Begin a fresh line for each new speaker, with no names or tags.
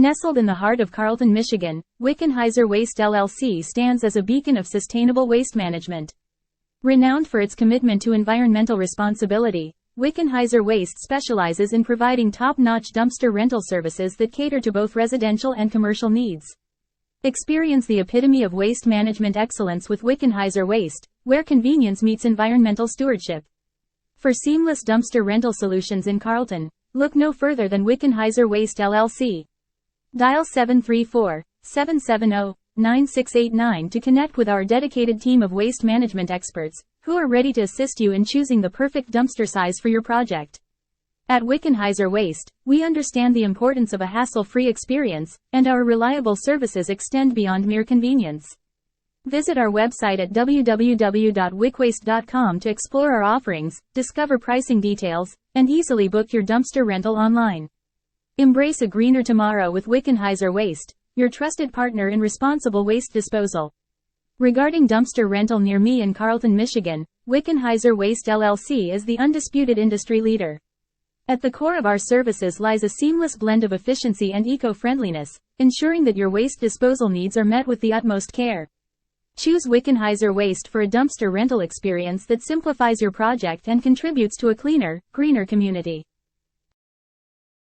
Nestled in the heart of Carleton, Michigan, Wickenheiser Waste LLC stands as a beacon of sustainable waste management. Renowned for its commitment to environmental responsibility, Wickenheiser Waste specializes in providing top-notch dumpster rental services that cater to both residential and commercial needs. Experience the epitome of waste management excellence with Wickenheiser Waste, where convenience meets environmental stewardship. For seamless dumpster rental solutions in Carleton, look no further than Wickenheiser Waste LLC. Dial 734-770-9689 to connect with our dedicated team of waste management experts, who are ready to assist you in choosing the perfect dumpster size for your project. At Wickenheiser Waste, we understand the importance of a hassle-free experience, and our reliable services extend beyond mere convenience. Visit our website at www.wickwaste.com to explore our offerings, discover pricing details, and easily book your dumpster rental online. Embrace a greener tomorrow with Wickenheiser Waste, your trusted partner in responsible waste disposal. Regarding dumpster rental near me in Carleton, Michigan, Wickenheiser Waste LLC is the undisputed industry leader. At the core of our services lies a seamless blend of efficiency and eco-friendliness, ensuring that your waste disposal needs are met with the utmost care. Choose Wickenheiser Waste for a dumpster rental experience that simplifies your project and contributes to a cleaner, greener community.